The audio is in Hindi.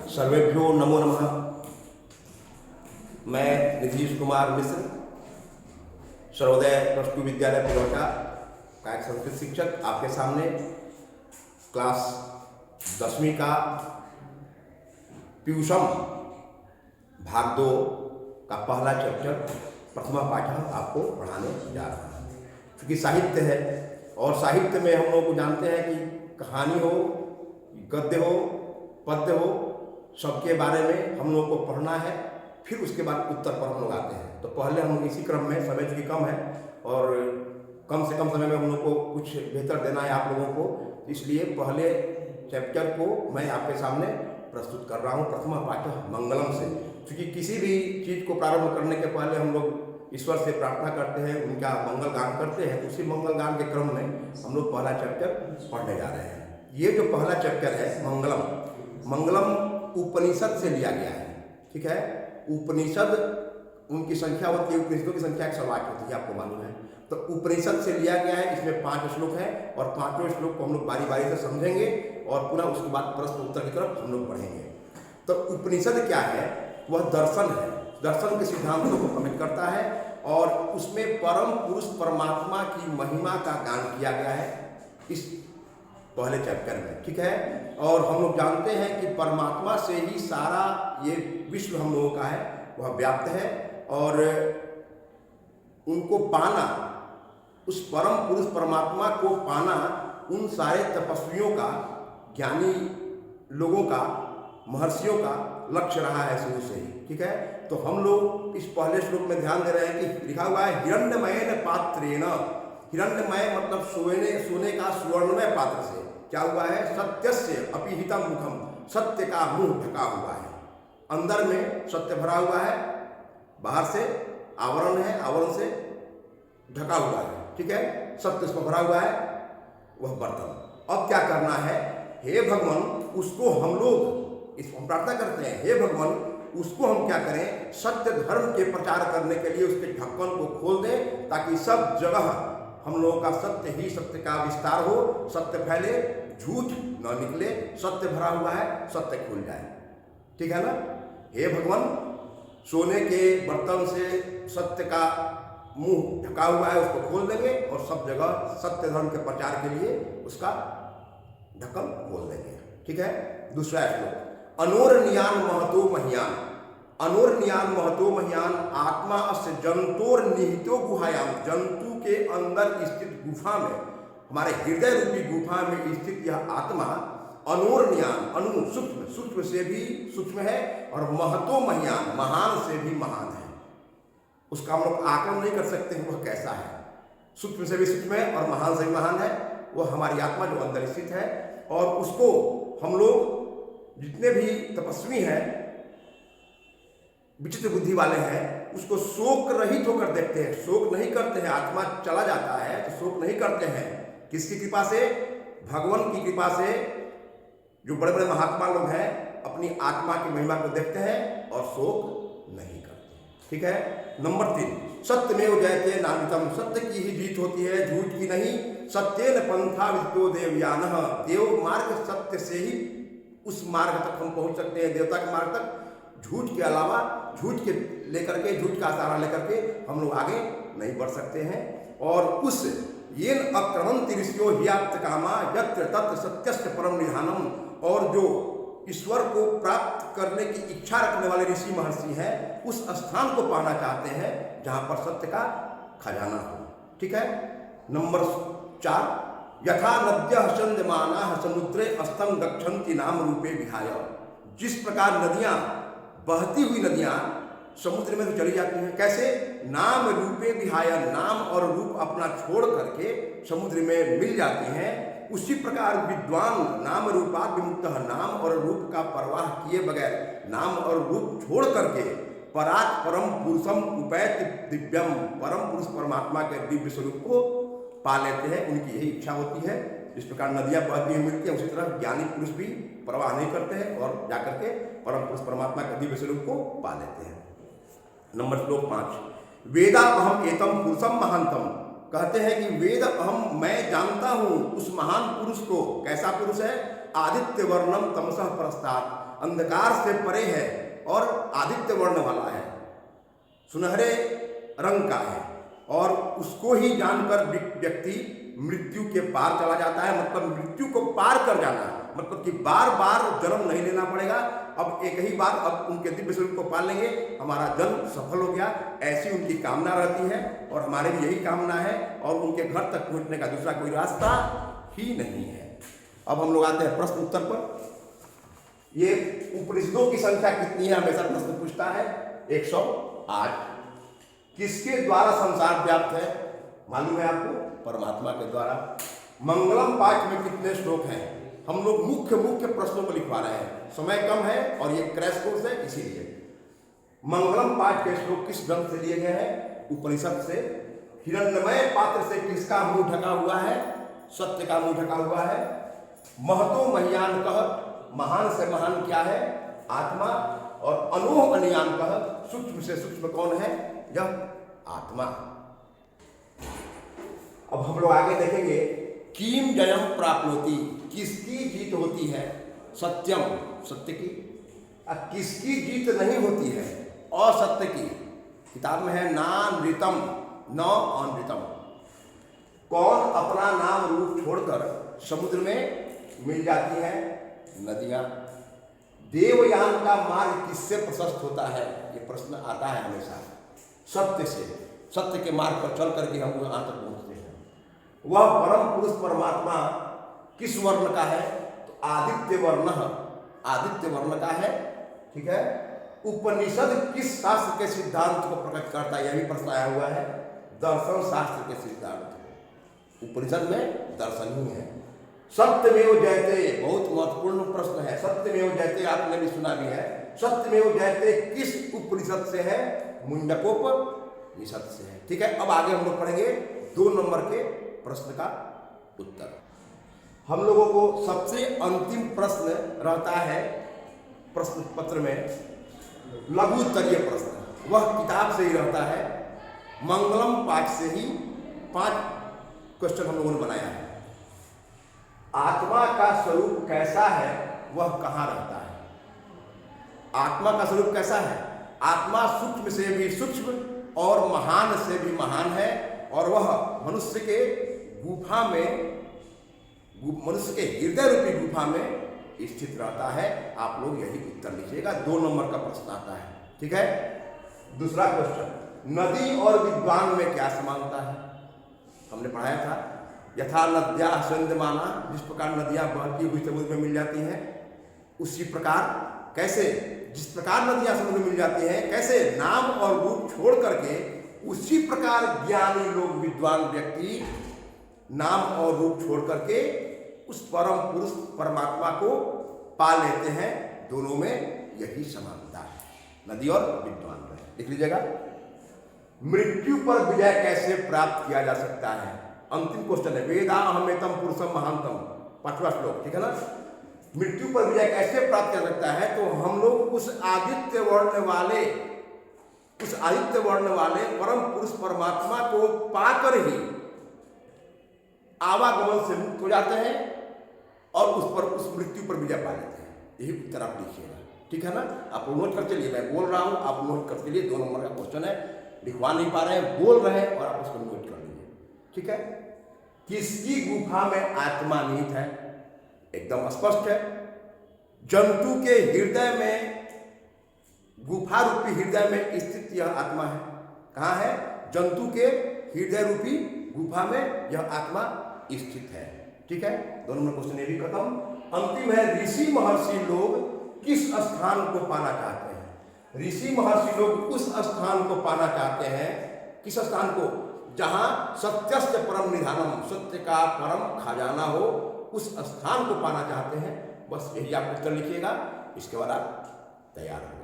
सर्वेभ्यो नमो नमः। मैं नीतीश कुमार मिश्र, सर्वोदय +2 विद्यालय पिलौटा का एक संस्कृत शिक्षक, आपके सामने क्लास 10वीं का पीयूषम भाग 2 का पहला चैप्टर प्रथमा पाठ आपको पढ़ाने जा रहा हूँ। क्योंकि साहित्य है और साहित्य में हम लोग जानते हैं कि कहानी हो, गद्य हो, पद्य हो, सबके बारे में हम लोग को पढ़ना है। फिर उसके बाद उत्तर पर हम लोग आते हैं। तो पहले हम लोग इसी क्रम में, समय चूँकि कम है और कम से कम समय में हम लोग को कुछ बेहतर देना है आप लोगों को, इसलिए पहले चैप्टर को मैं आपके सामने प्रस्तुत कर रहा हूँ प्रथमा पाठ मंगलम से। क्योंकि किसी भी चीज़ को प्रारंभ करने के पहले हम लोग ईश्वर से प्रार्थना करते हैं, उनका मंगल गान करते हैं। उसी मंगल गान के क्रम में हम लोग पहला चैप्टर पढ़ने जा रहे हैं। ये जो पहला चैप्टर है मंगलम, मंगलम उपनिषद से लिया गया है। ठीक है, उपनिषद उनकी संख्या होती है, उपनिषदों की संख्या 108 होती है, आपको मालूम है। तो उपनिषद से लिया गया है। इसमें 5 श्लोक हैं और 5 श्लोक को हम लोग बारी बारी से समझेंगे और पुनः उसके बाद प्रश्न उत्तर की तरफ हम लोग बढ़ेंगे। तो उपनिषद क्या है? वह दर्शन है, दर्शन के सिद्धांतों को प्रकट करता है और उसमें परम पुरुष परमात्मा की महिमा का गान किया गया है इस पहले चैप्टर में। ठीक है, और हम लोग जानते हैं कि परमात्मा से ही सारा ये विश्व हम लोगों का है वह व्याप्त है और उनको पाना, उस परम पुरुष परमात्मा को पाना उन सारे तपस्वियों का, ज्ञानी लोगों का, महर्षियों का लक्ष्य रहा है शुरू से ही। ठीक है, तो हम लोग इस पहले श्लोक में ध्यान दे रहे हैं कि लिखा हुआ है हिरण्यमय पात्रेण। हिरण्यमय मतलब सोने का सुवर्णमय पात्र से क्या हुआ है? सत्यस्य अपिहितम मुखम, सत्य का मुंह ढका हुआ है। अंदर में सत्य भरा हुआ है, बाहर से आवरण है, आवरण से ढका हुआ है। ठीक है, सत्य उसमें भरा हुआ है, वह बर्तन। अब क्या करना है? हे भगवान, उसको हम लोग हम प्रार्थना करते हैं, हे भगवान उसको हम क्या करें? सत्य धर्म के प्रचार करने के लिए उसके ढक्कन को खोल दें ताकि सब जगह हम लोगों का सत्य ही सत्य का विस्तार हो, सत्य फैले, झूठ न निकले, सत्य भरा हुआ है, सत्य खुल जाए। ठीक है ना? हे भगवान, सोने के बर्तन से सत्य का मुंह ढका हुआ है, उसको खोल देंगे और सब जगह सत्य धर्म के प्रचार के लिए उसका ढक्कन खोल देंगे। ठीक है, दूसरा श्लोक, अनोरनियान महतो महियान। अनोरनियान महतो महियान आत्मा अस्य जंतोर निहितो गुहायाम। जंतु के अंदर स्थित गुफा में, हमारे हृदय रूपी गुफा में स्थित यह आत्मा अनोरनियान, अनु सूक्ष्म, सूक्ष्म से भी सूक्ष्म है और महतो महियान, महान से भी महान है। उसका हम लोग आकलन नहीं कर सकते हैं वह कैसा है। सूक्ष्म से भी सूक्ष्म है और महान से भी महान है। वह हमारी आत्मा जो अंदर स्थित है और उसको हम लोग जितने भी तपस्वी हैं, विचित्र बुद्धि वाले हैं, उसको शोक रहित होकर देखते हैं, शोक नहीं करते हैं। आत्मा चला जाता है तो शोक नहीं करते हैं। किसकी कृपा से? भगवान की कृपा से। जो बड़े बड़े महात्मा लोग हैं अपनी आत्मा की महिमा को देखते हैं और शोक नहीं करते। ठीक है, नंबर 3, सत्यमेव जयते नान्वितम। सत्य की ही जीत होती है, झूठ की नहीं। सत्येन पंथा विदितो देवयानः। देव मार्ग सत्य से ही उस मार्ग तक हम पहुंच सकते हैं, देवता के मार्ग तक। झूठ के अलावा, झूठ के लेकर के, झूठ का सहारा लेकर के हम लोग आगे नहीं बढ़ सकते हैं। और उस येन अक्रमन्ति ऋषियो ह्याप्त कामा यत्र तत्र सत्यस्य परम निधानम। और जो ईश्वर को प्राप्त करने की इच्छा रखने वाले ऋषि महर्षि हैं, उस स्थान को पाना चाहते हैं जहां पर सत्य का खजाना हो। ठीक है, नंबर 4, यथा नद्यः संयमानाः समुद्रे अस्तम गच्छन्ति नाम रूपे विहाय। जिस प्रकार नदियां, बहती हुई नदियां समुद्र में तो चली जाती हैं, कैसे? नाम रूपे विहाय, नाम और रूप अपना छोड़ करके समुद्र में मिल जाती हैं। उसी प्रकार विद्वान नाम रूपा विमुक्तः, नाम और रूप का परवाह किए बगैर, नाम और रूप छोड़ करके परात् परम पुरुषम उपैति दिव्यम, परम पुरुष परमात्मा के दिव्य स्वरूप को पा लेते हैं। उनकी यही इच्छा होती है। जिस प्रकार नदियां बहती हुई मिलती हैं, उसी तरह ज्ञानी पुरुष भी परवाह नहीं करते हैं और जाकर के परम पुरुष परमात्मा के दिव्य स्वरूप को पा लेते हैं। नंबर श्लोक 5, वेदा अहम एतम पुरुषम महानतम। कहते हैं कि वेद अहम, मैं जानता हूं उस महान पुरुष को। कैसा पुरुष है? आदित्य वर्णम तमसः परस्तात्, अंधकार से परे है और आदित्य वर्ण वाला है, सुनहरे रंग का है, और उसको ही जानकर व्यक्ति मृत्यु के पार चला जाता है। मतलब मृत्यु को पार कर जाना, मतलब कि बार बार जन्म नहीं लेना पड़ेगा, अब एक ही बार अब उनके दिव्य स्वरूप को पाल लेंगे, हमारा जन्म सफल हो गया, ऐसी उनकी कामना रहती है। और हमारे भी यही कामना है, और उनके घर तक पहुंचने का दूसरा कोई रास्ता ही नहीं है। अब हम लोग आते हैं प्रश्न उत्तर पर। ये उपनिषदों की संख्या कितनी है, हमेशा प्रश्न पूछता है। 108। किसके द्वारा संसार व्याप्त है, मालूम है आपको? परमात्मा के द्वारा। मंगलम पाठ में कितने श्लोक हैं? हम लोग मुख्य मुख्य प्रश्नों को लिखवा रहे हैं, समय कम है और ये क्रैश कोर्स है, इसीलिए। मंगलम पाठ के श्लोक किस ग्रंथ से लिए गए हैं? उपनिषद से। हिरण्यमय पात्र से किसका मुंह ढका हुआ है? सत्य का मुंह ढका हुआ है। महतो महियान कह, महान से महान क्या है? आत्मा। और अनोह अनियान कह, सूक्ष्म से सूक्ष्म कौन है? यह आत्मा। अब हम लोग आगे देखेंगे, कीम जयम प्राप्नोति, किसकी जीत होती है? सत्यम, सत्य की। किसकी जीत नहीं होती है? असत्य की। किताब में है नानृतम न अनृतम। कौन अपना नाम रूप छोड़कर समुद्र में मिल जाती है? नदियां। देवयान का मार्ग किससे प्रशस्त होता है? ये प्रश्न आता है हमेशा। सत्य से। सत्य के मार्ग पर चल करके हम वहां तक पहुंचते हैं। वह परम पुरुष परमात्मा किस वर्ण का है? तो आदित्य वर्ण। आदित्य वर्ण का है, ठीक है। उपनिषद किस शास्त्र के सिद्धांत को प्रकट करता है? यह भी प्रश्न आया हुआ है। दर्शन शास्त्र के सिद्धांत। उपनिषद में दर्शन ही है। सत्यमेव जयते, बहुत महत्वपूर्ण प्रश्न है। सत्यमेव जयते आपने भी सुना भी है। सत्यमेव जयते किस उपनिषद से है? मुंडकोपनिषद से है, ठीक है। अब आगे हम लोग पढ़ेंगे 2 नंबर के प्रश्न का उत्तर। हम लोगों को सबसे अंतिम प्रश्न रहता है प्रश्न पत्र में, लघु उत्तरीय प्रश्न। वह किताब से ही रहता है। मंगलम पाठ से ही 5 क्वेश्चन हम लोगों ने बनाया है। आत्मा का स्वरूप कैसा है? वह कहाँ रहता है? आत्मा का स्वरूप कैसा है? आत्मा सूक्ष्म से भी सूक्ष्म और महान से भी महान है, और वह मनुष्य के गुफा में, मनुष्य के हृदय रूपी गुफा में स्थित रहता है। आप लोग यही उत्तर लिखिएगा। 2 नंबर का प्रश्न आता है, ठीक है। दूसरा क्वेश्चन, नदी और विद्वान में क्या समानता है? हमने पढ़ाया था, यथा नद्या संदमाना, जिस प्रकार नदियां बहती हुई समुद्र में मिल जाती हैं, उसी प्रकार कैसे, जिस प्रकार नदियां समुद्र में मिल जाती हैं, कैसे नाम और रूप छोड़ करके उसी प्रकार ज्ञानी लोग, विद्वान व्यक्ति नाम और रूप छोड़ करके उस परम पुरुष परमात्मा को पा लेते हैं। दोनों में यही समानता है, नदी और विद्वान में। लिख लीजिएगा। मृत्यु पर विजय कैसे प्राप्त किया जा सकता है? अंतिम क्वेश्चन है। वेदा अहमेतम पुरुषम महानतम, 5वां श्लोक, ठीक है ना। मृत्यु पर विजय कैसे प्राप्त किया सकता है? तो हम लोग उस आदित्य वर्ण वाले परम पुरुष परमात्मा को पाकर ही आवागमन से मुक्त हो जाते हैं और उस मृत्यु पर विजय पा लेते हैं। यही उत्तर आप लिखिएगा, ठीक है ना। आप नोट कर चलिए, मैं बोल रहा हूं, आप नोट कर चलिए। 2 नंबर का क्वेश्चन है, लिखवा नहीं पा रहे हैं, बोल रहे हैं, और आप उसको नोट कर लीजिए, ठीक है। किसकी गुफा में आत्मा निहित है? एकदम स्पष्ट है। जंतु के हृदय में, गुफा रूपी हृदय में स्थित यह आत्मा है। कहाँ है? जंतु के हृदय रूपी गुफा में यह आत्मा स्थित है, ठीक है। 2 नंबर क्वेश्चन ये भी खत्म। अंतिम है, ऋषि महर्षि लोग किस स्थान को पाना चाहते हैं? ऋषि महर्षि लोग उस स्थान को पाना चाहते हैं, किस स्थान को? जहां सत्यस्य परम निधानम, सत्य का परम खजाना हो, उस स्थान को पाना चाहते हैं। बस यही आप उत्तर लिखिएगा, इसके बाद आप तैयार हो।